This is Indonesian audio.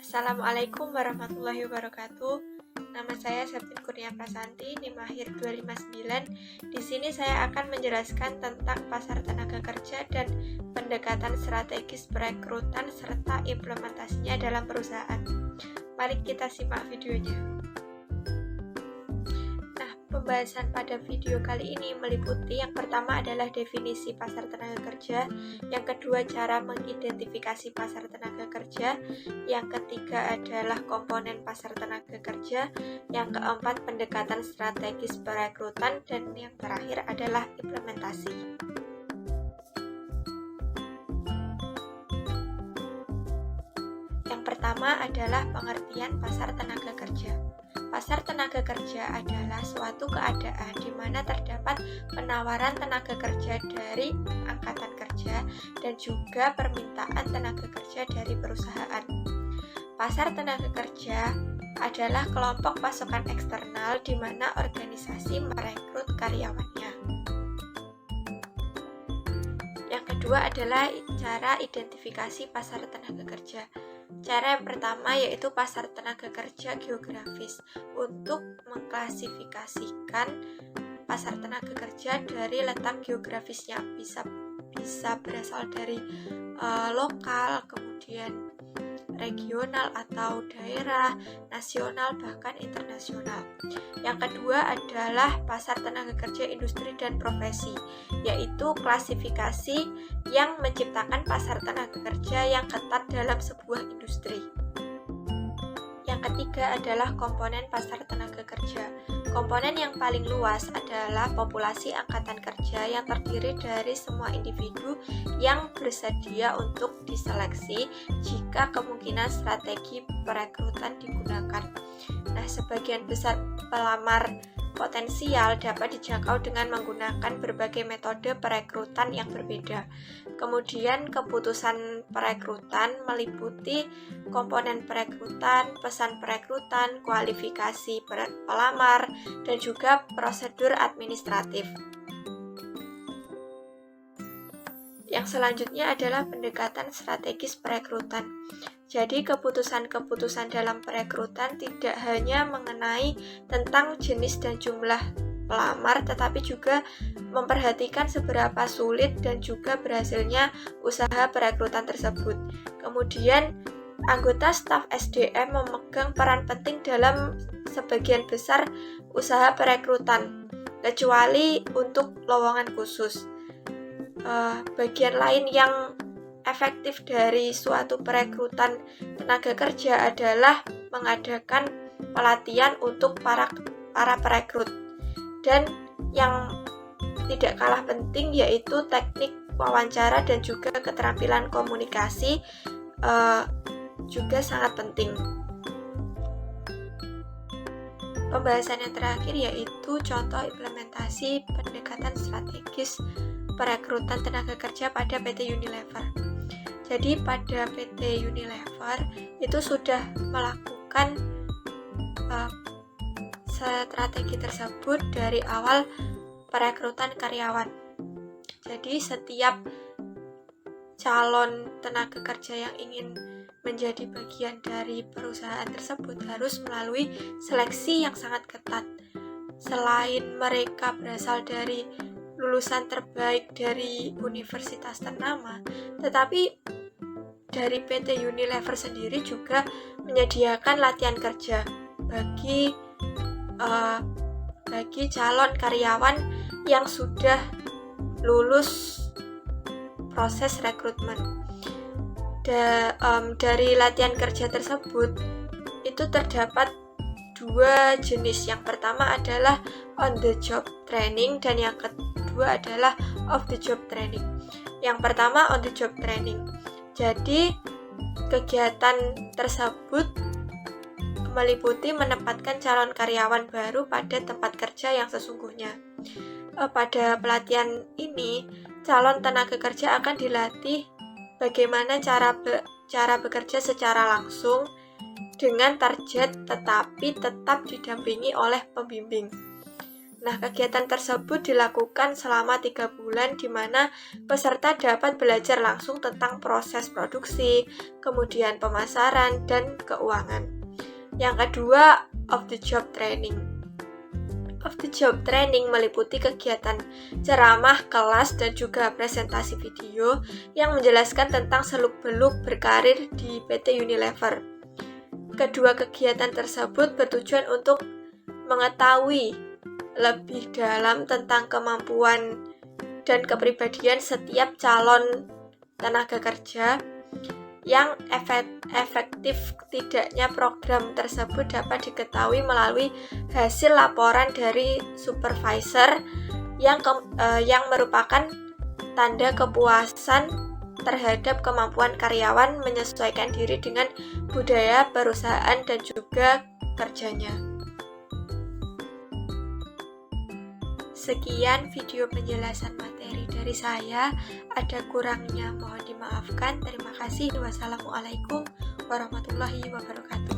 Assalamualaikum warahmatullahi wabarakatuh. Nama saya Septin Kurnia Prasanti, NIM akhir 259. Di sini saya akan menjelaskan tentang pasar tenaga kerja dan pendekatan strategis perekrutan serta implementasinya dalam perusahaan. Mari kita simak videonya. Pembahasan pada video kali ini meliputi yang pertama adalah definisi pasar tenaga kerja, yang kedua cara mengidentifikasi pasar tenaga kerja, yang ketiga adalah komponen pasar tenaga kerja, yang keempat pendekatan strategis perekrutan, dan yang terakhir adalah implementasi. Yang pertama adalah pengertian pasar tenaga kerja. Pasar tenaga kerja adalah suatu keadaan di mana terdapat penawaran tenaga kerja dari angkatan kerja dan juga permintaan tenaga kerja dari perusahaan. Pasar tenaga kerja adalah kelompok pasokan eksternal di mana organisasi merekrut karyawannya. Yang kedua adalah cara identifikasi pasar tenaga kerja. Cara yang pertama yaitu pasar tenaga kerja geografis. Untuk mengklasifikasikan pasar tenaga kerja dari letak geografisnya, bisa berasal dari lokal, kemudian regional atau daerah, nasional, bahkan internasional. Yang kedua adalah pasar tenaga kerja industri dan profesi, yaitu klasifikasi yang menciptakan pasar tenaga kerja yang ketat dalam sebuah industri. Yang ketiga adalah komponen pasar tenaga kerja. Komponen yang paling luas adalah populasi angkatan kerja yang terdiri dari semua individu yang bersedia untuk diseleksi jika kemungkinan strategi perekrutan digunakan. Nah, sebagian besar pelamar potensial dapat dijangkau dengan menggunakan berbagai metode perekrutan yang berbeda. Kemudian keputusan perekrutan meliputi komponen perekrutan, pesan perekrutan, kualifikasi pelamar, dan juga prosedur administratif. Yang selanjutnya adalah pendekatan strategis perekrutan. Jadi keputusan-keputusan dalam perekrutan tidak hanya mengenai tentang jenis dan jumlah pelamar, tetapi juga memperhatikan seberapa sulit dan juga berhasilnya usaha perekrutan tersebut. Kemudian anggota staf SDM memegang peran penting dalam sebagian besar usaha perekrutan, kecuali untuk lowongan khusus. Bagian lain yang efektif dari suatu perekrutan tenaga kerja adalah mengadakan pelatihan untuk para perekrut. Dan yang tidak kalah penting yaitu teknik wawancara dan juga keterampilan komunikasi juga sangat penting. Pembahasan yang terakhir yaitu contoh implementasi pendekatan strategis perekrutan tenaga kerja pada PT Unilever. Jadi pada PT Unilever itu sudah melakukan strategi tersebut dari awal perekrutan karyawan. Jadi setiap calon tenaga kerja yang ingin menjadi bagian dari perusahaan tersebut harus melalui seleksi yang sangat ketat. Selain mereka berasal dari lulusan terbaik dari universitas ternama, tetapi dari PT Unilever sendiri juga menyediakan latihan kerja bagi calon karyawan yang sudah lulus proses rekrutmen. Dari latihan kerja tersebut itu terdapat dua jenis. Yang pertama adalah on the job training dan yang kedua adalah off the job training. Yang pertama on the job training. Jadi kegiatan tersebut meliputi menempatkan calon karyawan baru pada tempat kerja yang sesungguhnya. Pada pelatihan ini, calon tenaga kerja akan dilatih bagaimana cara bekerja secara langsung dengan target, tetapi tetap didampingi oleh pembimbing. Nah, kegiatan tersebut dilakukan selama 3 bulan di mana peserta dapat belajar langsung tentang proses produksi, kemudian pemasaran, dan keuangan. Yang kedua, off the job training. Off the job training meliputi kegiatan ceramah, kelas, dan juga presentasi video yang menjelaskan tentang seluk-beluk berkarir di PT Unilever. Kedua kegiatan tersebut bertujuan untuk mengetahui lebih dalam tentang kemampuan dan kepribadian setiap calon tenaga kerja yang efektif tidaknya program tersebut dapat diketahui melalui hasil laporan dari supervisor yang merupakan tanda kepuasan terhadap kemampuan karyawan menyesuaikan diri dengan budaya perusahaan dan juga kerjanya. Sekian video penjelasan materi dari saya. Ada kurangnya mohon dimaafkan. Terima kasih. Wassalamualaikum warahmatullahi wabarakatuh.